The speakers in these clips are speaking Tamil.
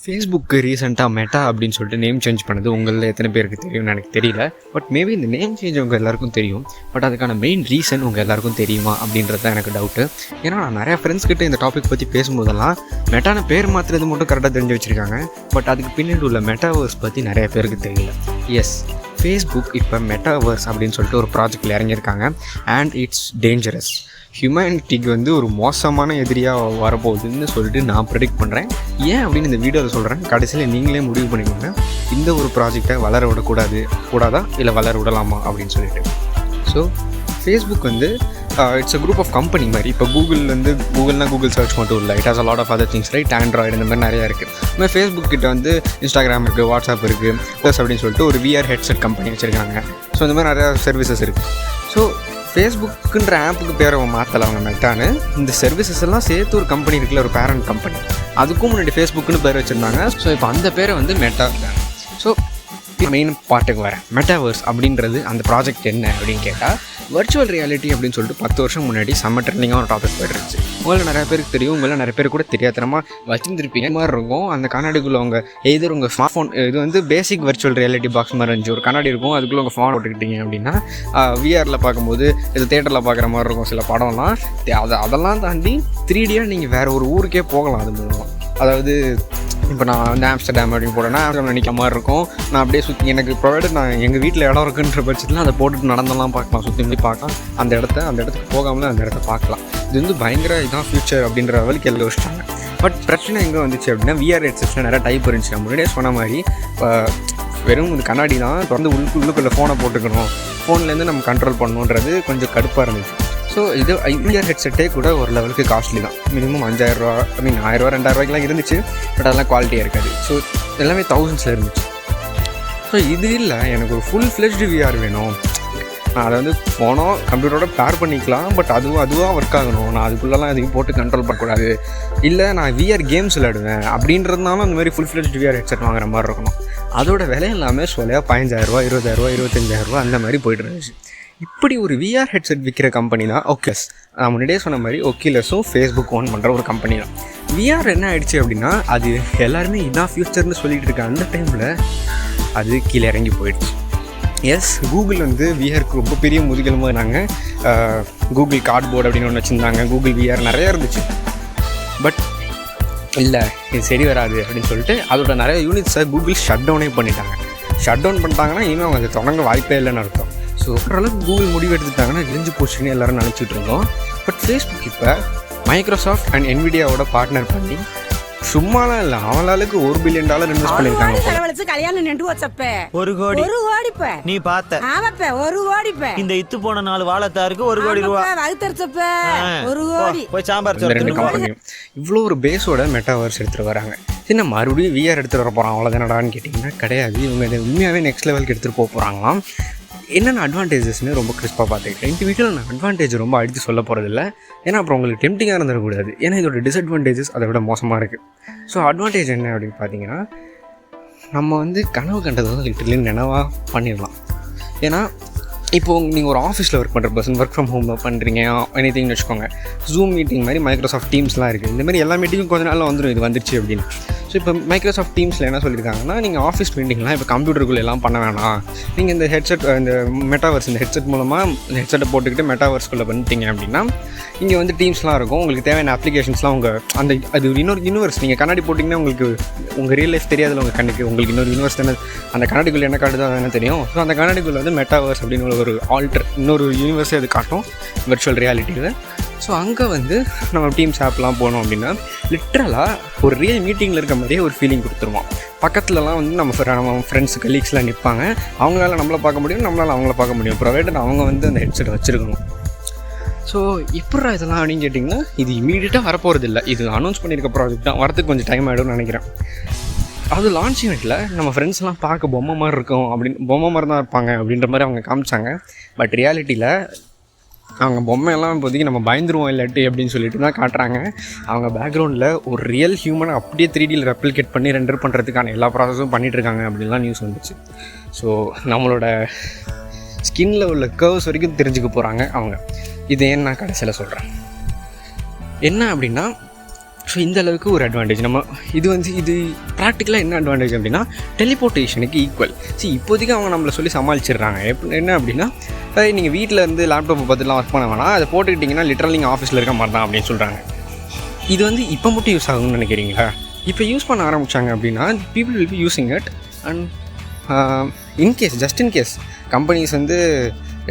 ஃபேஸ்புக்கு ரீசெண்டாக மெட்டா அப்படின்னு சொல்லிட்டு நேம் சேஞ்ச் பண்ணது உங்களில் எத்தனை பேருக்கு தெரியும்னு எனக்கு தெரியல. பட் மேபி இந்த நேம் சேஞ்ச் உங்கள் எல்லாருக்கும் தெரியும். பட் அதுக்கான மெயின் ரீசன் உங்கள் எல்லாருக்கும் தெரியுமா அப்படின்றது தான் எனக்கு டவுட்டு. ஏன்னா நான் நிறையா ஃப்ரெண்ட்ஸ்கிட்ட இந்த டாபிக் பற்றி பேசும்போதெல்லாம் மெட்டான பேர் மாற்றுறது மட்டும் கரெக்டாக தெரிஞ்சு வச்சுருக்காங்க. பட் அதுக்கு பின்னாடி உள்ள மெட்டாவர்ஸ் பற்றி நிறைய பேருக்கு தெரியல. எஸ், ஃபேஸ்புக் இப்போ மெட்டாவர்ஸ் அப்படின்னு சொல்லிட்டு ஒரு ப்ராஜெக்டில் இறங்கியிருக்காங்க. And it's dangerous. ஹியூமனிட்டிக்கு வந்து ஒரு மோசமான எதிரியாக வரப்போகுதுன்னு சொல்லிட்டு நான் ப்ரெடிக்ட் பண்ணுறேன். ஏன் அப்படின்னு இந்த வீடியோவில் சொல்கிறேன். கடைசியில் நீங்களே முடிவு பண்ணிக்கோங்க, இந்த ஒரு ப்ராஜெக்டை வளர விடக்கூடாதா இல்லை வளர விடலாமா அப்படின்னு சொல்லிட்டு. ஸோ ஃபேஸ்புக் வந்து it's a group of company மாதிரி. இப்போ கூகுள்னால் கூகுள் சர்ச் மட்டும் இல்லை, it has a lot of other things, right? Android இந்த மாதிரி நிறையா இருக்குது. இந்த மாதிரி ஃபேஸ்புக் கிட்ட வந்து இன்ஸ்டாகிராம் இருக்குது, வாட்ஸ்அப் இருக்குது, ப்ளஸ் அப்படின்னு சொல்லிட்டு ஒரு விஆர் ஹெட்செட் கம்பெனி வச்சுருக்காங்க. ஸோ இந்த மாதிரி நிறையா சர்வீசஸ் இருக்குது. ஸோ ஃபேஸ்புக்குன்ற ஆப்புக்கு பேரை மாற்றலை அவங்க மெட்டான்னு. இந்த சர்வீசஸ் எல்லாம் சேர்த்து ஒரு கம்பெனி இருக்குல்ல, ஒரு பேரண்ட் கம்பெனி, அதுக்கும் முன்னாடி ஃபேஸ்புக்குன்னு பேர் வச்சுருந்தாங்க. ஸோ இப்போ அந்த பேரை வந்து மெட்டா. ஸோ மெயின் பார்ட்டுக்கு வரேன். மெட்டாவர்ஸ் அப்படின்றது அந்த ப்ராஜெக்ட் என்ன அப்படின்னு கேட்டால், வர்ச்சுவல் ரியாலிட்டி அப்படின்னு சொல்லிட்டு 10 வருஷம் முன்னாடி செம்ம ட்ரெண்டிங்காக ஒரு டாபிக் போய்ட்டுருச்சு. உங்களில் நிறைய பேருக்கு தெரியும், உங்களில் நிறைய பேர் கூட தெரியாதனமாக வச்சுருந்துருப்பீங்க. மாதிரி இருக்கும் அந்த கண்ணாடிக்குள்ளே அவங்க எதிர் உங்கள் ஸ்மார்ட் ஃபோன், இது வந்து பேசிக் வர்ச்சுவல் ரியாலிட்டி பாக்ஸ் மாதிரி இருந்துச்சு. ஒரு கண்ணாடி இருக்கும், அதுக்குள்ளே உங்கள் ஃபோன் போட்டுக்கிட்டீங்க அப்படின்னா விஆரில் பார்க்கும்போது இது தேட்டரில் பார்க்குற மாதிரி இருக்கும் சில படம்லாம். அதெல்லாம் தாண்டி 3Dயாக நீங்கள் வேறு ஒரு ஊருக்கே போகலாம் அது மூலமாக. அதாவது இப்போ நான் வந்து ஆம்ஸ்டர்டாம் அப்படின்னு போட்டேன்னா ஆம்ஸ்டர்டாம் நிற்க மாதிரி இருக்கும். நான் அப்படியே சுற்றி எனக்கு ப்ரொவைடட் நான் எங்கள் வீட்டில் இடம் இருக்குன்ற பட்சத்தில் அதை போட்டுட்டு நடந்தெல்லாம் பார்க்கலாம், சுற்றி முடி பார்க்கலாம். அந்த இடத்துக்கு போகாமல் அந்த இடத்த பார்க்கலாம். இது வந்து பயங்கர இதான் ஃபியூச்சர் அப்படின்ற லெவலுக்கு எழுத வச்சிட்டாங்க. பட் பிரச்சனை எங்கே வந்துச்சு அப்படின்னா, விஆர் ஹெட்செட்ஸில் நிறைய டைப் இருந்துச்சு. நான் முன்னாடியே சொன்ன மாதிரி வெறும் இந்த கண்ணாடி தான் திறந்து உள்ளுக்குள்ளே ஃபோனை போட்டுக்கணும், ஃபோன்லேருந்து நம்ம கண்ட்ரோல் பண்ணணுன்றது கொஞ்சம் கடுப்பாக இருந்துச்சு. ஸோ இது விஆர் ஹெட்செட்டே கூட ஒரு லெவலுக்கு காஸ்ட்லி தான். மினிமம் 5000 ரூபா, 1000 ரூபா 2000 இருந்துச்சு. பட் அதெல்லாம் குவாலிட்டியாக இருக்காது. ஸோ எல்லாமே தௌசண்ட்ஸில் இருந்துச்சு. ஸோ இது இல்லை, எனக்கு ஒரு ஃபுல் ஃப்ளெஜ்டு விஆர் வேணும். நான் அதை வந்து ஃபோனோ கம்ப்யூட்டரோட பேர் பண்ணிக்கலாம். பட் அதுவாக ஒர்க் ஆகணும். நான் அதுக்குள்ளெல்லாம் எதையும் போட்டு கண்ட்ரோல் பண்ணக்கூடாது. இல்லை நான் விஆர் கேம்ஸ் விளையாடுவேன் அப்படின்றதுனாலும் அந்த மாதிரி ஃபுல் ஃப்ளெஜ்டு விஆர் ஹெட்செட் வாங்குற மாதிரி இருக்கணும். அதோட விலை எல்லாமே சொல்லையாக 15000 ரூபா, 20000 ரூபா, 25000 ரூபா அந்த மாதிரி போய்ட்டு இருந்துச்சு. இப்படி ஒரு விஆர் ஹெட்செட் விற்கிற கம்பெனி தான் ஓகேஸ். நான் முன்னாடியே சொன்ன மாதிரி ஒக்கிலஸும் ஃபேஸ்புக் ஓன் பண்ணுற ஒரு கம்பெனி தான். விஆர் என்ன ஆகிடுச்சு அப்படின்னா, அது எல்லாருமே இதான் ஃப்யூச்சர்னு சொல்லிட்டு இருக்க அந்த டைமில் அது கீழே இறங்கி போயிடுச்சு. எஸ், கூகுள் வந்து விஆருக்கு ரொம்ப பெரிய முதுகெலும்பாக இருந்தாங்க. கூகுள் கார்ட்போர்டு அப்படின்னு ஒன்று வச்சுருந்தாங்க. கூகுள் விஆர் நிறையா இருந்துச்சு. பட் இல்லை, இது சரி வராது அப்படின்னு சொல்லிட்டு அதோட நிறைய யூனிட்ஸை கூகுள் ஷட் டவுனே பண்ணிட்டாங்க. ஷட் டவுன் பண்ணிட்டாங்கன்னா இனிமேல் அவங்க அதை தொடங்க வாய்ப்பே இல்லைன்னு அர்த்தம். ஸோ ஓரளவுக்கு கூகுள் முடிவு எடுத்துட்டாங்கன்னா இழிஞ்சு போச்சுன்னு எல்லோரும் நினச்சிட்டு இருந்தோம். பட் ஃபேஸ்புக் இப்போ மைக்ரோசாஃப்ட் அண்ட் என்விடியாவோட பார்ட்னர் பண்ணி சும்மாலாம் இல்லை, அவளாளுக்கு $1 பில்லியன் இன்வெஸ்ட் பண்ணியிருக்காங்க. நீ பார்த்த இந்த இத்து போன 4 வாழத்தாருக்கு 1 கோடி ரூபா போய் சாம்பார். ரெண்டு கம்பெனியும் இவ்வளோ ஒரு பேஸோட மெட்டாவர்ஸ் எடுத்துகிட்டு வராங்க. சின்ன மறுபடியும் விஆர் எடுத்துகிட்டு வர போகிறான் அவ்வளோதானடான்னு கேட்டிங்கன்னா கிடையாது. இவங்க இதை உண்மையாகவே நெக்ஸ்ட் லெவலுக்கு எடுத்துகிட்டு போகிறாங்களாம். என்னென்ன அட்வான்டேஜஸ்ன்னு ரொம்ப கிறிஸ்பாக பார்த்துக்கிட்டேன். இந்த வீட்டில் நான் அட்வான்டேஜ் ரொம்ப அடித்து சொல்ல போகிறதில்ல. ஏன்னா அப்புறம் உங்களுக்கு டெம்டிங்காக இருந்துடக்கூடாது. ஏன்னா இதோட டிஸ்அட்வான்டேஜஸ் அதை விட மோசமாக இருக்குது. ஸோ அட்வான்டேஜ் என்ன அப்படின்னு பார்த்தீங்கன்னா, நம்ம வந்து கனவு கண்டதை வந்து லிட்டர்லி நினைவாக பண்ணிடலாம். ஏன்னா இப்போது நீங்கள் ஒரு ஆஃபீஸில் ஒர்க் பண்ணுற பர்சன் ஒர்க் ஃப்ரம் ஹோமில் பண்ணுறீங்க எனிதிங்னு வச்சுக்கோங்க. ஜூம் மீட்டிங் மாதிரி மைக்ரோசாஃப்ட் டீம்ஸ்லாம் இருக்குது. இந்த மாதிரி எல்லா மீட்டிங்கும் கொஞ்ச நாளில் வந்துடும் இது வந்துருச்சு அப்படின்னு. ஸோ இப்போ மைக்ரோசாஃப்ட் டீம்ஸில் என்ன சொல்லியிருக்காங்கன்னா, நீங்கள் ஆஃபீஸ் மீட்டிங்லாம் இப்போ கம்ப்யூட்டருக்குள்ளே எல்லாம் பண்ண வேணாம். நீங்கள் இந்த ஹெட்செட், இந்த மெட்டாவர்ஸ், இந்த ஹெட்செட் மூலமாக இந்த ஹெட்செட்டை போட்டுக்கிட்டு மெட்டாவர்ஸ்குள்ளே பண்ணிட்டீங்க அப்படின்னா இங்கே வந்து டீம்ஸ்லாம் இருக்கும். உங்களுக்கு தேவையான அப்ளிகேஷன்ஸ்லாம் அது இன்னொரு யூனிவர்ஸ். நீங்கள் கண்ணாடி போட்டிங்கன்னா உங்களுக்கு உங்கள் ரியல் லைஃப் தெரியாதுல உங்கள் கண்ணுக்கு. உங்களுக்கு இன்னொரு யூனிவர்ஸ் தானே அந்த கண்ணாடிக்குள்ளே என்ன காட்டுதோ என்ன தெரியும். ஸோ அந்த கண்ணாடிக்குள்ளே வந்து மெட்டாவர்ஸ் அப்படின்னு ஒரு இன்னொரு யூனிவர்ஸே அது காட்டும் வர்ச்சுவல் ரியாலிட்டியில். ஸோ அங்கே வந்து நம்ம டீம்ஸ் ஆப்லாம் போனோம் அப்படின்னா லிட்ரலாக ஒரு ரியல் மீட்டிங்கில் இருக்க மாதிரியே ஒரு ஃபீலிங் கொடுத்துருவோம். பக்கத்துலலாம் வந்து நம்ம ஃப்ரெண்ட்ஸ் கலீக்ஸ்லாம் நிற்பாங்க. அவங்களால நம்மளை பார்க்க முடியும், நம்மளால் அவங்கள பார்க்க முடியும். ப்ரொவைடட் அவங்க வந்து அந்த ஹெட்செட் வச்சுருக்கணும். ஸோ எப்படா இதெல்லாம் அப்படின்னு கேட்டிங்கன்னா, இது இமீடியட்டாக வரப்போகிறது இல்லை. இது அனௌன்ஸ் பண்ணியிருக்க ப்ராஜெக்ட் தான். வரத்துக்கு கொஞ்சம் டைம் ஆகிடும்னு நினைக்கிறேன். அது லான்ச் ஈவெண்ட்டில் நம்ம ஃப்ரெண்ட்ஸ்லாம் பார்க்க பொம்மை மாதிரி இருக்கும் அப்படின்னு, பொம்மை மாதிரி தான் இருப்பாங்க அப்படின்ற மாதிரி அவங்க காமிச்சாங்க. பட் ரியாலிட்டியில் அவங்க பொம்மையெல்லாம் இப்போதைக்கு நம்ம பயந்துருவோம் இல்லாட்டி அப்படின்னு சொல்லிட்டு தான் காட்டுறாங்க. அவங்க பேக்ரவுண்டில் ஒரு ரியல் ஹியூமனை அப்படியே 3Dயில் ரெப்ளிகேட் பண்ணி ரெண்டர் பண்ணுறதுக்கான எல்லா ப்ராசஸும் பண்ணிகிட்ருக்காங்க அப்படின்லாம் நியூஸ் வந்துச்சு. ஸோ நம்மளோட ஸ்கின்னில் உள்ள கர்வ்ஸ் வரைக்கும் தெரிஞ்சுக்க போகிறாங்க அவங்க. இது ஏன்னு நான் கடைசியில் சொல்கிறேன். என்ன அப்படின்னா, ஸோ இந்த அளவுக்கு ஒரு அட்வான்டேஜ். நம்ம இது ப்ராக்டிக்கலாக என்ன அட்வான்டேஜ் அப்படின்னா டெலிபோர்ட்டேஷனுக்கு ஈக்குவல். இப்போதைக்கு அவங்க நம்மளை சொல்லி சமாளிச்சிடுறாங்க. என்ன அப்படின்னா நீங்கள் வீட்டில் இருந்து லேப்டாப்பை பார்த்துலாம் ஒர்க் பண்ண வேணாம், அதை போட்டுக்கிட்டிங்கன்னா லிட்டரல் நீங்கள் ஆஃபீஸில் இருக்க மாட்டான் அப்படின்னு சொல்கிறாங்க. இது இப்போ மட்டும் யூஸ் ஆகும்னு நினைக்கிறீங்களா? இப்போ யூஸ் பண்ண ஆரம்பித்தாங்க அப்படின்னா people will be using it. And just in case companies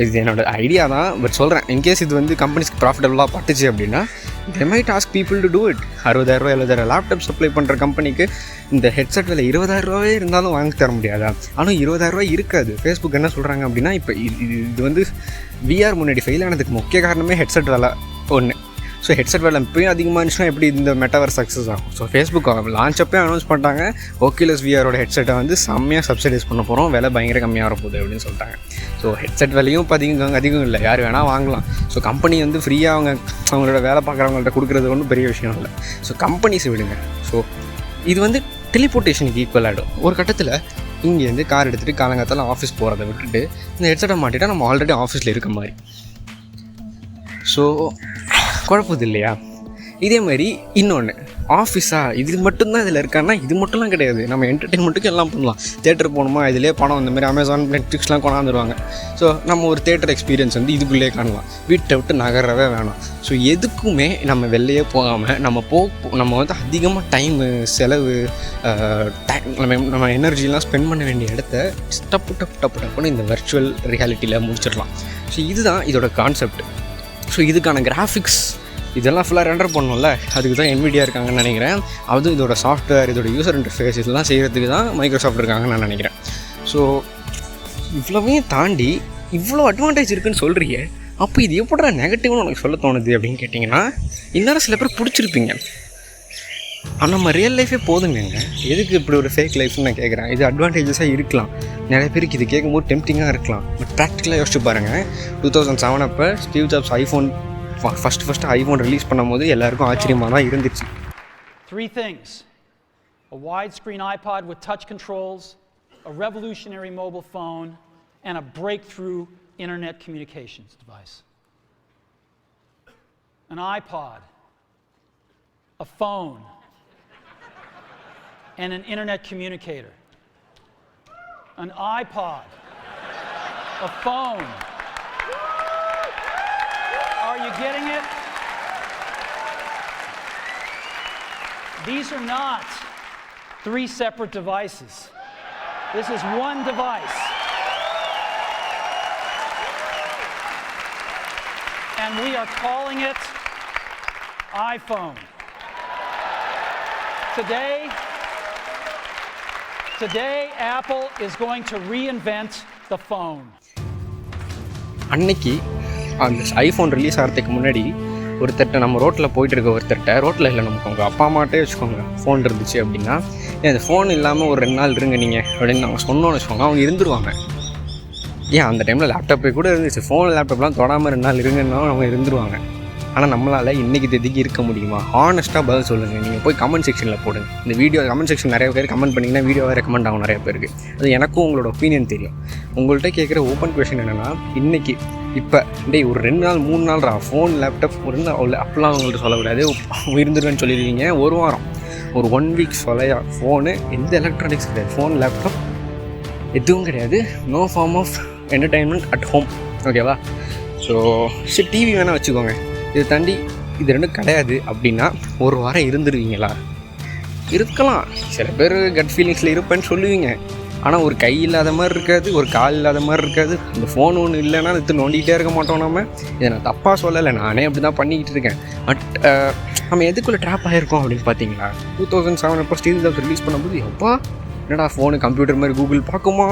இது என்னோட ஐடியா தான், பட் சொல்கிறேன், இன்கேஸ் இது கம்பெனிஸ்க்கு ப்ராஃபிட்டபுளாக பட்டுச்சு அப்படின்னா they might ask people to do it. 60,000 70,000 laptop supply பண்ணுற கம்பெனிக்கு இந்த ஹெட்செட் விலை 20,000 இருந்தாலும் வாங்கி தர முடியாதா? ஆனால் 20,000 இருக்காது. ஃபேஸ்புக் என்ன சொல்கிறாங்க அப்படின்னா இப்போ இது விஆர் முன்னாடி ஃபெயில் ஆனதுக்கு முக்கிய காரணமே ஹெட்செட் விலை ஒன்று. ஸோ ஹெட்செட் வேலை இப்போயும் அதிகமாக இருந்துச்சுன்னா எப்படி இந்த மெட்டாவர் சக்ஸஸ் ஆகும்? ஸோ ஃபேஸ்புக் லான்ச் அப்பே அனௌன்ஸ் பண்ணிட்டாங்க ஓகேலஸ் விஆரோட ஹெட்செட்டை செம்மையாக சப்சிடைஸ் பண்ண போகிறோம், விலை பயங்கர கம்மியாக வரப்போகுது அப்படின்னு சொல்லிட்டாங்க. ஸோ ஹெட்செட் விலையும் இப்போ அதிகம் இல்லை, யார் வேணால் வாங்கலாம். ஸோ கம்பெனி ஃப்ரீயாக அவங்களோட வேலை பார்க்குறவங்கள்ட்ட கொடுக்குறது ஒன்றும் பெரிய விஷயம் இல்லை. ஸோ கம்பெனிஸ் விடுங்க. ஸோ இது டெலிபோர்ட்டேஷனுக்கு ஈக்குவல் ஆகிடும். ஒரு கட்டத்தில் இங்கேருந்து கார் எடுத்துகிட்டு காலங்காத்தால் ஆஃபீஸ் போகிறத விட்டுட்டு இந்த ஹெட்செட்டை மாட்டிட்டா நம்ம ஆல்ரெடி ஆஃபீஸில் இருக்க மாதிரி. ஸோ குழப்பது இல்லையா? இதே மாதிரி இன்னொன்று இது மட்டும்தான் இதில் இருக்கான்னா இது மட்டும்லாம் கிடையாது. நம்ம என்டர்டெயின்மெண்ட்டுக்கு எல்லாம் பண்ணலாம். தேட்டர் போகணுமா, இதிலே படம் இந்த மாதிரி அமேசான் நெட்ஃப்ளிக்ஸ்லாம் கொண்டாந்துருவாங்க. ஸோ நம்ம ஒரு தேட்டர் எக்ஸ்பீரியன்ஸ் இதுக்குள்ளேயே காணலாம், வீட்டை விட்டு நகரவே வேணாம். ஸோ எதுக்குமே நம்ம வெளியே போகாமல் நம்ம அதிகமாக டைமு செலவு நம்ம எனர்ஜிலாம் ஸ்பெண்ட் பண்ண வேண்டிய இடத்த டப்புன்னு இந்த வர்ச்சுவல் ரியாலிட்டியில் முடிச்சிடலாம். ஸோ இதுதான் இதோட கான்செப்ட். ஸோ இதுக்கான கிராஃபிக்ஸ் இதெல்லாம் ஃபுல்லாக ரெண்டர் பண்ணணும்ல, அதுக்கு தான் NVIDIA இருக்காங்கன்னு நினைக்கிறேன். அதுவும் இதோட சாஃப்ட்வேர், இதோட யூசர் இன்டர்ஃபேஸ் இதெல்லாம் செய்கிறதுக்கு தான் மைக்ரோசாஃப்ட் இருக்காங்கன்னு நான் நினைக்கிறேன். ஸோ இவ்வளோவையும் தாண்டி இவ்வளோ அட்வான்டேஜ் இருக்குதுன்னு சொல்கிறீங்க, அப்போ இது எப்படா நெகட்டிவ்னு உனக்கு சொல்ல தோணுது அப்படின்னு கேட்டிங்கன்னா, இன்னும் சில பேர் பிடிச்சிருப்பீங்க. ஆனால் நம்ம ரியல் லைஃபே போதுங்க, எதுக்கு இப்படி ஒரு ஃபேக் லைஃப்னு நான் கேட்குறேன். இது அட்வான்டேஜஸாக இருக்கலாம், நிறைய பேருக்கு இது கேட்கும்போது டெம்ப்டிங்காக இருக்கலாம். பட் ப்ராக்டிக்கலாக யோசிச்சு பாருங்கள். 2007 அப்போ Steve jobs first iPhone release பண்ணும்போது எல்லாருக்கும் ஆச்சரியமாக தான் இருந்துச்சு. 3 things: a widescreen iPod with touch controls, a revolutionary mobile phone, and a breakthrough internet communications device. An iPod, a phone, and an internet communicator. An iPod, a phone. Are you getting it? These are not 3 separate devices. This is one device. And we are calling it iPhone. Today, Apple is going to reinvent the phone. அன்னைக்கு அந்த ஐஃபோன் ரிலீஸ் ஆகிறதுக்கு முன்னாடி ஒருத்தர்கிட்ட நம்ம ரோட்டில் போயிட்டு இருக்க ரோட்டில் இல்லை, நமக்கு அவங்க அப்பா அம்மாட்டே வச்சுக்கோங்க ஃபோன் இருந்துச்சு அப்படின்னா, அந்த ஃபோன் இல்லாமல் ஒரு 2 நாள் இருங்க நீங்கள் அப்படின்னு நாங்கள் சொன்னோன்னு வச்சுக்கோங்க, அவங்க இருந்துருவாங்க. அந்த டைமில் லேப்டாப்பே கூட இருந்துச்சு, ஃபோன் லேப்டாப்லாம் தொடாமல் 2 நாள் இருங்கன்னா அவங்க இருந்துருவாங்க. ஆனால் நம்மளால் இன்றைக்கி தேதிக்கு இருக்க முடியுமா? ஹானஸ்ட்டாக பதில் சொல்லுங்கள். நீங்கள் போய் கமெண்ட் செக்ஷனில் போடுங்க. இந்த வீடியோ கமெண்ட் செக்ஷன் நிறைய பேர் கமெண்ட் பண்ணிங்கன்னா வீடியோவாக ரெக்கமெண்ட் ஆகும் நிறைய பேருக்கு. அது எனக்கும் உங்களோட ஒப்பீனியன் தெரியும். உங்கள்கிட்ட கேட்குற ஓப்பன் கொஷின் என்னென்னா, இன்றைக்கி இப்போ ஒரு 2 நாள் 3 நாள் ஃபோன் லேப்டாப் ஒரு நாள் அப்பெல்லாம் அவங்கள்ட்ட சொல்லக்கூடாது, இருந்துருவேன்னு சொல்லிடுவீங்க. ஒரு வாரம், ஒரு 1 வீக் சொல்லையா ஃபோனு, எந்த எலக்ட்ரானிக்ஸ் கிடையாது, ஃபோன் லேப்டாப் எதுவும் கிடையாது, no form of entertainment at home. ஓகேவா? ஸோ டிவி வேணால் வச்சுக்கோங்க. இதை தாண்டி இது 2 கிடையாது அப்படின்னா ஒரு வாரம் இருந்துருவீங்களா? இருக்கலாம். சில பேர் கட் ஃபீலிங்ஸில் இருப்பேன்னு சொல்லுவீங்க. ஆனால் ஒரு கை இல்லாத மாதிரி இருக்காது, ஒரு கால் இல்லாத மாதிரி இருக்காது. இந்த ஃபோன் ஒன்று இல்லைன்னா இது நோண்டிகிட்டே இருக்க மாட்டோம். நம்ம இதை நான் தப்பாக சொல்லலை, நானே அப்படி தான் பண்ணிக்கிட்டு இருக்கேன். பட் நம்ம எதுக்குள்ளே ட்ராப் ஆகிருக்கோம் அப்படின்னு பார்த்தீங்களா, 2007 அப்போ ஸ்டீவ் ஜாப்ஸ் ரிலீஸ் பண்ணும்போது எப்பா என்னடா ஃபோனு கம்ப்யூட்டர் மாதிரி கூகுள் பார்க்குமா,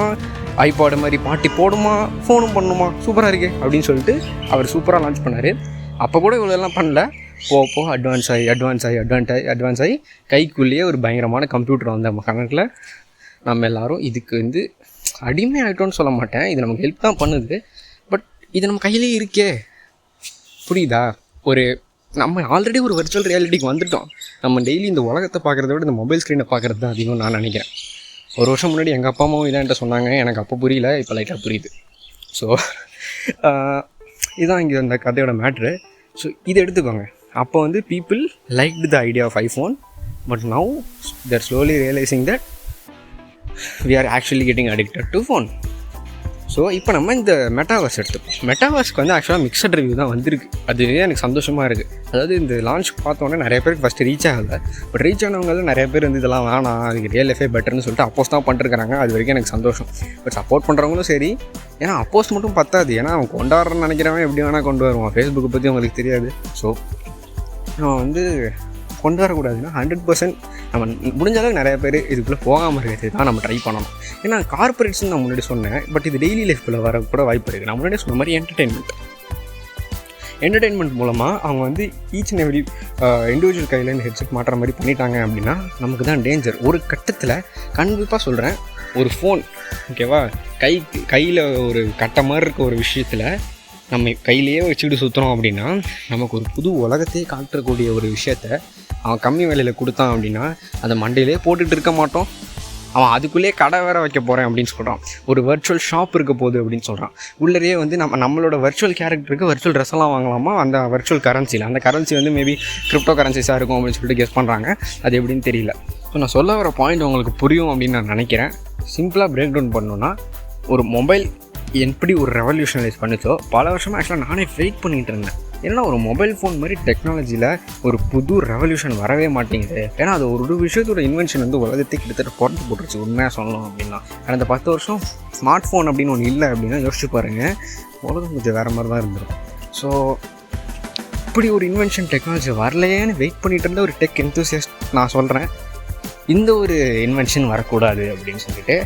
ஐபாடு மாதிரி பாட்டி போடுமா, ஃபோனும் பண்ணுமா, சூப்பராக இருக்கே அப்படின்னு சொல்லிட்டு அவர் சூப்பராக லான்ச் பண்ணார். அப்போ கூட இவ்வளோலாம் பண்ணல, போக அட்வான்ஸ் ஆகி கைக்குள்ளேயே ஒரு பயங்கரமான கம்ப்யூட்டர் வந்த கணக்கில் நம்ம எல்லோரும் இதுக்கு அடிமை ஆகிட்டோன்னு சொல்ல மாட்டேன், இது நமக்கு ஹெல்ப் தான் பண்ணுது. பட் இது நம்ம கையிலே இருக்கே, புரியுதா? நம்ம ஆல்ரெடி ஒரு வர்ச்சுவல் ரியாலிட்டிக்கு வந்துட்டோம். நம்ம டெய்லி இந்த உலகத்தை பார்க்குறத விட இந்த மொபைல் ஸ்க்ரீனை பார்க்குறது தான் அதிகம் நான் நினைக்கிறேன். ஒரு வருஷம் முன்னாடி எங்கள் அப்பா அம்மாவும் இதான் என்கிட்ட சொன்னாங்க, எனக்கு அப்போ புரியல, இப்போ லைட்டாக புரியுது. ஸோ இதுதான் இங்கே அந்த கதையோட மேட்ரு. ஸோ இதை எடுத்துக்கோங்க. அப்போ வந்து people like the idea of iPhone. But now they're slowly realising that we are actually getting addicted to phone. So இப்போ நம்ம இந்த மெட்டாவர்ஸ் எடுத்துப்போம். மெட்டாவர்ஸ்க்கு வந்து ஆக்சுவலாக மிக்சட் ரிவ்யூ தான் வந்திருக்கு. அது எனக்கு சந்தோஷமாக இருக்குது. அதாவது இந்த லான்ச் பார்த்தோன்னே நிறைய பேருக்கு ஃபஸ்ட்டு ரீச் ஆகலை. பட் ரீச் ஆனவங்களும் நிறைய பேர் வந்து இதெல்லாம் வேணாம், அதுக்கு ரியல் லைஃபே பெட்டர்னு சொல்லிட்டு அப்போஸ் தான் பண்ணிருக்காங்க. அது வரைக்கும் எனக்கு சந்தோஷம். பட் சப்போர்ட் பண்ணுறவங்களும் சரி, ஏன்னா அப்போஸ் மட்டும் பத்தாது. ஏன்னா அவன் கொண்டாடுறன்னு நினைக்கிறவன் எப்படி வேணால் கொண்டு வருவான். ஃபேஸ்புக்கை பற்றி அவங்களுக்கு தெரியாது. ஸோ அவன் வந்து கொண்டு வரக்கூடாதுன்னா 100% நம்ம முடிஞ்ச அளவுக்கு நிறைய பேர் இதுக்குள்ளே போகாமல் இருக்கிறது தான் நம்ம ட்ரை பண்ணணும். ஏன்னா கார்பரேட்ஸ்ன்னு நான் முன்னாடி சொன்னேன். பட் இது டெய்லி லைஃப்பில் வர கூட வாய்ப்பு இருக்குது. நான் முன்னாடி சொன்ன மாதிரி என்டர்டெயின்மெண்ட் மூலமாக அவங்க வந்து ஈச் அண்ட் எவ்ரி இண்டிவிஜுவல் கையில் ஹெட்செட் மாட்டுற மாதிரி பண்ணிட்டாங்க அப்படின்னா நமக்கு தான் டேஞ்சர். ஒரு கட்டத்தில் கண்டிப்பாக சொல்கிறேன், ஒரு ஃபோன் ஓகேவா, கையில் ஒரு கட்டை மாதிரி இருக்க ஒரு விஷயத்தில் நம்ம கையிலேயே வச்சுக்கிட்டு சுற்றுறோம் அப்படின்னா நமக்கு ஒரு புது உலகத்தையே காட்டக்கூடிய ஒரு விஷயத்த அவன் கம்மி விலையில் கொடுத்தான் அப்படின்னா அந்த மண்டையிலே போட்டுகிட்டு இருக்க மாட்டோம். அவன் அதுக்குள்ளேயே கடை வேறு வைக்க போகிறேன் அப்படின்னு சொல்கிறான். ஒரு வர்ச்சுவல் ஷாப் இருக்க போகுது அப்படின்னு சொல்கிறான். உள்ளே வந்து நம்மளோட வர்ச்சுவல் கேரக்டருக்கு வர்ச்சுவல் ட்ரெஸ் எல்லாம் வாங்கலாமா அந்த வர்ச்சுவல் கரன்சியில். அந்த கரன்சி வந்து மேபி கிரிப்டோ கரன்சிஸாக இருக்கும் அப்படின்னு சொல்லிட்டு கெஸ் பண்ணுறாங்க. அது எப்படின்னு தெரியல. ஸோ நான் சொல்ல வர பாயிண்ட் உங்களுக்கு புரியும் அப்படின்னு நான் நினைக்கிறேன். சிம்பிளாக பிரேக் டவுன் பண்ணணுன்னா, ஒரு மொபைல் எப்படி ஒரு ரெவல்யூஷனலைஸ் பண்ணிச்சோ பல வருஷமாக ஆக்சுவலாக நானே வெயிட் பண்ணிகிட்டு இருந்தேன். ஏன்னா ஒரு மொபைல் ஃபோன் மாதிரி டெக்னாலஜியில் ஒரு புது ரெவல்யூஷன் வரவே மாட்டேங்குது. ஏன்னா அது ஒரு விஷயத்தோட இன்வென்ஷன் வந்து உலகத்தை கிட்டத்தட்ட புரட்டு போட்டுருச்சு உண்மையாக சொல்லணும் அப்படின்னா. கடந்த 10 வருஷம் ஸ்மார்ட் ஃபோன் அப்படின்னு ஒன்று இல்லை அப்படின்னா யோசிச்சு பாருங்கள், உலகம் கொஞ்சம் வேறு மாதிரி தான் இருந்துடும். ஸோ இப்படி ஒரு இன்வென்ஷன் டெக்னாலஜி வரலையேன்னு வெயிட் பண்ணிகிட்டு இருந்த ஒரு டெக் என்தூசியஸ்ட் நான் சொல்கிறேன், இந்த ஒரு இன்வென்ஷன் வரக்கூடாது அப்படின்னு சொல்லிட்டு.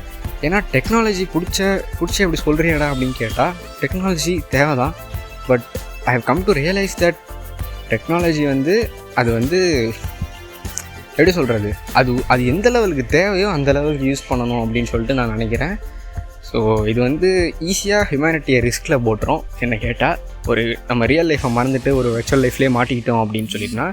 ஏன்னா டெக்னாலஜி பிடிச்ச எப்படி சொல்கிறியாடா அப்படின்னு கேட்டால் டெக்னாலஜி தேவை தான். But I have come to realise that technology வந்து அது வந்து எப்படி சொல்கிறது, அது எந்த லெவலுக்கு தேவையோ அந்த லெவலுக்கு யூஸ் பண்ணணும் அப்படின்னு சொல்லிட்டு நான் நினைக்கிறேன். ஸோ இது வந்து ஈஸியாக ஹியூமனிட்டியை ரிஸ்கில் போட்டுரும் என்ன கேட்டால். ஒரு நம்ம ரியல் லைஃப்பை மறந்துட்டு ஒரு வர்ச்சுவல் லைஃப்லேயே மாட்டிக்கிட்டோம் அப்படின்னு சொல்லிட்டுனா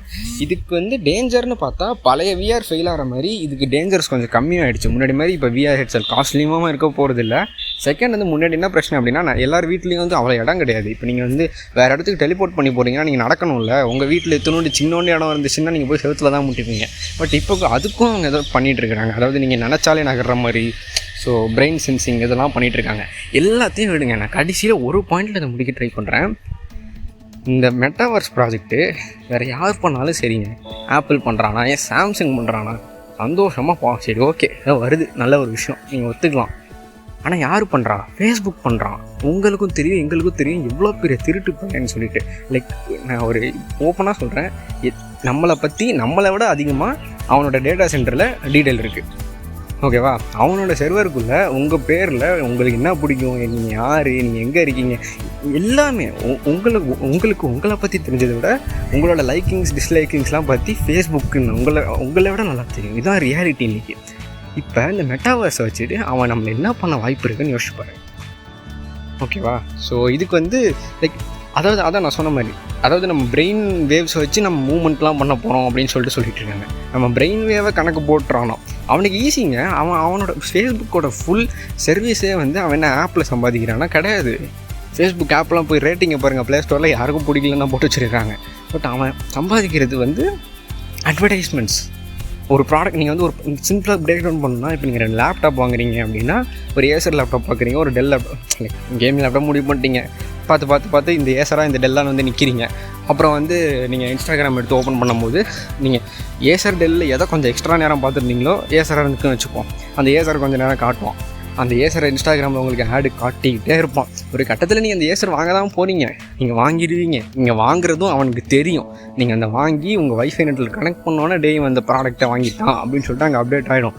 இதுக்கு வந்து டேஞ்சர்னு பார்த்தா பழைய விஆர் ஃபெயில் ஆகிற மாதிரி இதுக்கு டேஞ்சர்ஸ் கொஞ்சம் கம்மியாகிடுச்சு. முன்னாடி மாதிரி இப்போ விஆர் ஹெட்செட் காஸ்ட்லியுமாக இருக்க போகிறது இல்லை. செகண்ட் வந்து முன்னாடி என்ன பிரச்சனை அப்படின்னா, எல்லார் வீட்லேயும் வந்து அவ்வளோ இடம் கிடையாது. இப்போ நீங்கள் வந்து வேறு இடத்துக்கு டெலிபோர்ட் பண்ணி போகிறீங்கன்னா நீங்கள் நடக்கணும்ல. உங்கள் வீட்டில் எத்தனோண்டு சின்னோண்டு இடம் இருந்துச்சுன்னா நீங்கள் போய் செவத்தில் தான் முட்டிப்பீங்க. பட் இப்போ அதுக்கும் அவங்க ஏதோ பண்ணிகிட்டு இருக்கிறாங்க. அதாவது நீங்கள் நினச்சாலே நகர்ற மாதிரி, ஸோ பிரெயின் சென்சிங் இதெல்லாம் பண்ணிகிட்ருக்காங்க. எல்லாத்தையும் விடுங்க, நான் கடைசியில் ஒரு பாயிண்டில் இதை முடிக்க ட்ரை பண்ணுறேன். இந்த மெட்டாவர்ஸ் ப்ராஜெக்ட்டு வேறு யார் பண்ணாலும் சரிங்க, ஆப்பிள் பண்ணுறானா, ஏன் சாம்சங் பண்ணுறானா, சந்தோஷமாக சரி ஓகே ஏதோ வருது, நல்ல ஒரு விஷயம், நீங்கள் ஒத்துக்கலாம். ஆனால் யார் பண்ணுறா? ஃபேஸ்புக் பண்ணுறான். உங்களுக்கும் தெரியும் எங்களுக்கும் தெரியும் எவ்வளோ பெரிய திருட்டு பண்ணேன்னு சொல்லிட்டு. லைக் நான் ஒரு ஓப்பனாக சொல்கிறேன், நம்மளை விட அதிகமாக அவனோட டேட்டா சென்டரில் டீட்டெயில் இருக்குது ஓகேவா. அவனோட சர்வருக்குள்ளே உங்கள் பேரில் உங்களுக்கு என்ன பிடிக்கும், நீங்கள் யார், நீங்கள் எங்கே இருக்கீங்க, எல்லாமே உங்களை பற்றி தெரிஞ்சதை விட உங்களோட லைக்கிங்ஸ் டிஸ்லைக்கிங்ஸ்லாம் பற்றி ஃபேஸ்புக்குன்னு உங்களை விட நல்லா தெரியும். இதுதான் ரியாலிட்டி இன்றைக்கி. இப்போ இந்த மெட்டாவர்ஸை வச்சுட்டு அவன் நம்மளை என்ன பண்ண வாய்ப்பு இருக்குன்னு யோசிச்சுப்பாரு ஓகேவா. ஸோ இதுக்கு வந்து லைக் அதான் நான் சொன்ன மாதிரி, அதாவது நம்ம பிரெயின் வேவ்ஸை வச்சு நம்ம மூவ்மெண்ட்லாம் பண்ண போகிறோம் அப்படின்னு சொல்லிட்டு இருக்காங்க. நம்ம பிரெயின் வேவை கணக்கு போட்டுறானோ அவனுக்கு ஈஸிங்க. அவனோட ஃபேஸ்புக்கோட ஃபுல் சர்வீஸே வந்து அவன் என்ன ஆப்பில் சம்பாதிக்கிறான்னா கிடையாது. ஃபேஸ்புக் ஆப்லாம் போய் ரேட்டிங்கை பாருங்கள், ப்ளே ஸ்டோரில் யாருக்கும் பிடிக்கலன்னா போட்டு வச்சுருக்காங்க. பட் அவன் சம்பாதிக்கிறது வந்து அட்வர்டைஸ்மெண்ட்ஸ். ஒரு ப்ராடக்ட் நீங்கள் வந்து ஒரு சிம்பிளாக பிரேக் டவுன் பண்ணணும்னா, இப்போ நீங்கள் 2 லேப்டாப் வாங்குறீங்க அப்படின்னா, ஒரு ஏசர் லேப்டாப் பார்க்குறீங்க, ஒரு del laptop, like gaming laptop முடிவு பண்ணிட்டீங்க. பார்த்து இந்த ஏசராக இந்த டெல்லான்னு வந்து நிற்கிறீங்க. அப்புறம் வந்து நீங்கள் இன்ஸ்டாகிராம் எடுத்து ஓப்பன் பண்ணும்போது நீங்கள் ஏசர் டெல்லில் எதை கொஞ்சம் எக்ஸ்ட்ரா நேரம் பார்த்துருந்தீங்களோ ஏசராக இருக்குன்னு வச்சுப்போம். அந்த ஏசரை கொஞ்சம் நேரம் காட்டுவோம். அந்த ஏசரை இன்ஸ்டாகிராமில் உங்களுக்கு ஆடு காட்டிக்கிட்டே இருப்பான். ஒரு கட்டத்தில் நீங்கள் அந்த ஏசர் வாங்க தான் போகிறீங்க, நீங்கள் வாங்கிடுவீங்க. நீங்கள் வாங்குறதும் அவனுக்கு தெரியும். நீங்கள் அந்த வாங்கி உங்கள் வைஃபை நெட்டில் கனெக்ட் பண்ணோன்னே டே அந்த ப்ராடக்ட்டை வாங்கிட்டான் அப்படின்னு சொல்லிட்டு அங்கே அப்டேட் ஆகிடும்.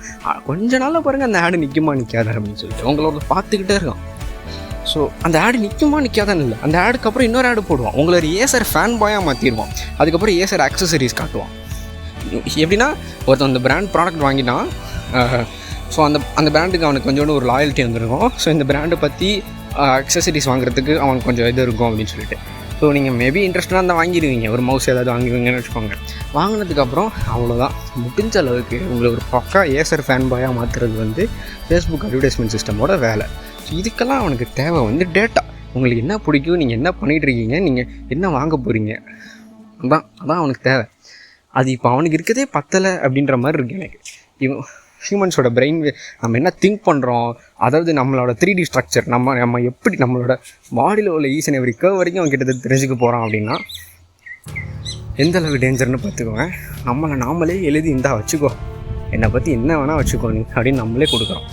கொஞ்ச நாளில் பாருங்கள் அந்த ஆடு நிற்குமா நிற்காத அப்படின்னு சொல்லிட்டு உங்களோட பார்த்துக்கிட்டே இருக்கும். ஸோ அந்த ஆடு நிற்குமா நிற்காதான்னு இல்லை, அந்த ஆடுக்கு அப்புறம் இன்னொரு ஆடு போடுவான். உங்களை ஒரு ஏசர் ஃபேன் பாயாக மாற்றிடுவான். அதுக்கப்புறம் ஏசர் ஆக்சசரிஸ் காட்டுவான். எப்படின்னா ஒருத்தன் அந்த பிராண்ட் ப்ராடக்ட் வாங்கிட்டான், ஸோ அந்த பிராண்டுக்கு அவனுக்கு கொஞ்சோண்டு ஒரு லாயல்ட்டி வந்துருக்கும். ஸோ இந்த பிராண்டை பற்றி அக்சசரிஸ் வாங்குறதுக்கு அவனுக்கு கொஞ்சம் இது இருக்கும் அப்படின்னு சொல்லிட்டு. ஸோ நீங்கள் மேபி இன்ட்ரெஸ்டாக இருந்தால் வாங்கிடுவீங்க, ஒரு மவுஸ் ஏதாவது வாங்குவீங்கன்னு வச்சுக்கோங்க. வாங்கினதுக்கப்புறம் அவ்வளோதான், முடிஞ்ச அளவுக்கு உங்களை ஒரு பக்கா ஏசர் ஃபேன் பாயாக மாற்றுறது வந்து ஃபேஸ்புக் அட்வர்டைஸ்மெண்ட் சிஸ்டமோட வேலை. ஸோ இதுக்கெல்லாம் அவனுக்கு தேவை வந்து டேட்டா. உங்களுக்கு என்ன பிடிக்கும், நீங்கள் என்ன பண்ணிகிட்ருக்கீங்க, நீங்கள் என்ன வாங்க போகிறீங்க, அதான் அவனுக்கு தேவை. அது இப்போ அவனுக்கு இருக்கதே பத்தலை அப்படின்ற மாதிரி இருக்குது எனக்கு. இவன் ஹியூமன்ஸோட பிரெயின் நம்ம என்ன திங்க் பண்ணுறோம், அதாவது நம்மளோட 3D ஸ்ட்ரக்சர், நம்ம எப்படி நம்மளோட பாடியில் உள்ள ஈச் அண்ட் எவ்ரி கர்வ் வரைக்கும் அவன் கிட்ட தெரிஞ்சுக்க போகிறான் அப்படின்னா எந்த அளவு டேஞ்சர்னு பார்த்துக்கோங்க. நாமளே எழுதி இந்தா வச்சுக்கோ, என்னை பற்றி என்ன வேணால் வச்சுக்கோ நீ அப்படின்னு நம்மளே கொடுக்குறோம்.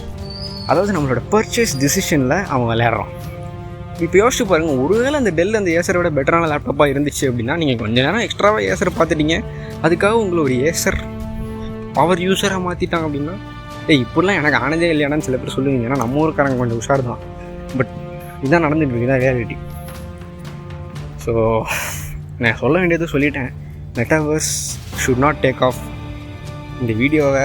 அதாவது நம்மளோட பர்ச்சேஸ் டிசிஷனில் அவன் விளையாடுறான். இப்போ யோசிச்சு பாருங்கள், ஒருவேளை அந்த டெல் அந்த ஏசரோட பெட்டரான லேப்டாப்பாக இருந்துச்சு அப்படின்னா நீங்கள் கொஞ்சம் நேரம் எக்ஸ்ட்ராவாக ஏசரை பார்த்துட்டீங்க, அதுக்காக உங்களை ஒரு ஏசர் பவர் யூஸராக மாற்றிட்டாங்க அப்படின்னா இப்படிலாம் எனக்கு ஆனதே இல்லையானு சில பேர் சொல்லுவீங்க. ஏன்னா நம்ம ஊருக்காரங்க கொஞ்சம் உஷார் தான். பட் இதான் நடந்துட்டு இருக்கு, இதான் ரியாலிட்டி. ஸோ நான் சொல்ல வேண்டியது சொல்லிட்டேன். Metaverse should not take off. இந்த வீடியோவை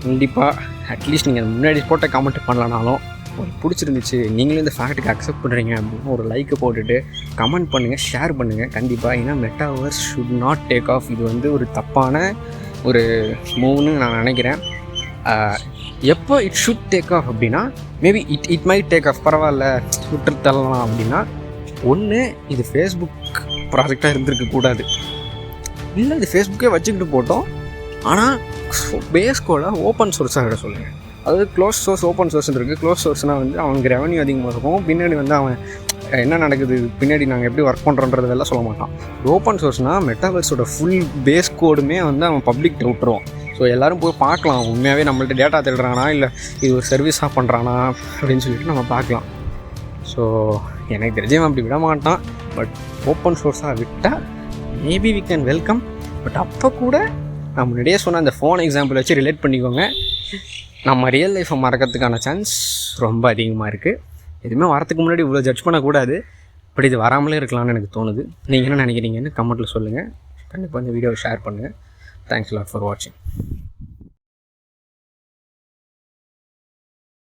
கண்டிப்பாக அட்லீஸ்ட் நீங்கள் முன்னாடி போட்ட கமெண்ட் பண்ணலனாலும் உங்களுக்கு பிடிச்சிருந்துச்சு, நீங்களும் இந்த ஃபேக்ட்டுக்கு அக்செப்ட் பண்ணுறீங்க அப்படின்னு ஒரு லைக்கை போட்டுட்டு கமெண்ட் பண்ணுங்கள், ஷேர் பண்ணுங்கள் கண்டிப்பாக. ஏன்னா metaverse should not take off. இது வந்து ஒரு தப்பான ஒரு மூவ்னு நான் நினைக்கிறேன். எப்போ இட் ஷுட் டேக் ஆஃப் அப்படின்னா, maybe it might take off, பரவாயில்ல விட்டு தள்ளலாம் அப்படின்னா, ஒன்று இது ஃபேஸ்புக் ப்ராஜெக்டாக இருந்திருக்கக்கூடாது, இல்லை இது ஃபேஸ்புக்கே வச்சுக்கிட்டு போட்டோம், ஆனால் பேஸ் கோடாக ஓப்பன் சோர்ஸாக விட சொல்லுங்கள். அதாவது க்ளோஸ் சோர்ஸ் ஓப்பன் சோர்ஸ்ன்னு இருக்குது. க்ளோஸ் சோர்ஸ்னால் வந்து அவனுக்கு ரெவன்யூ அதிகமாக இருக்கும், பின்னாடி வந்து அவன் என்ன நடக்குது, பின்னாடி நாங்கள் எப்படி ஒர்க் பண்ணுறோன்றதெல்லாம் சொல்ல மாட்டான். ஓப்பன் சோர்ஸ்னால் மெட்டாவர்ஸோட ஃபுல் பேஸ் கோடுமே வந்து அவன் பப்ளிக் விட்டுருவான். ஸோ எல்லோரும் போய் பார்க்கலாம், உண்மையாகவே நம்மள்ட்ட டேட்டா தேடுறானா இல்லை இது ஒரு சர்வீஸாக பண்ணுறானா அப்படின்னு சொல்லிட்டு நம்ம பார்க்கலாம். ஸோ எனக்கு தெரிஞ்சவன் அப்படி விட மாட்டான். பட் ஓப்பன் சோர்ஸாக விட்டால் maybe we can welcome. But அப்போ கூட நான் முன்னாடியே சொன்ன அந்த ஃபோன் எக்ஸாம்பிள் வச்சு ரிலேட் பண்ணிக்கோங்க. நம்ம ரியல் லைஃப்பை மறக்கிறதுக்கான சான்ஸ் ரொம்ப அதிகமாக இருக்குது. எதுவுமே வரத்துக்கு முன்னாடி இவ்வளோ ஜட்ஜ் பண்ணக்கூடாது. பட் இது வராமலே இருக்கலாம்னு எனக்கு தோணுது. நீங்கள் என்ன நினைக்கிறீங்கன்னு கமெண்ட்டில் சொல்லுங்கள். கண்டிப்பாக இந்த வீடியோவை ஷேர் பண்ணுங்கள். தேங்க்ஸ் லாட் ஃபார் வாட்சிங்.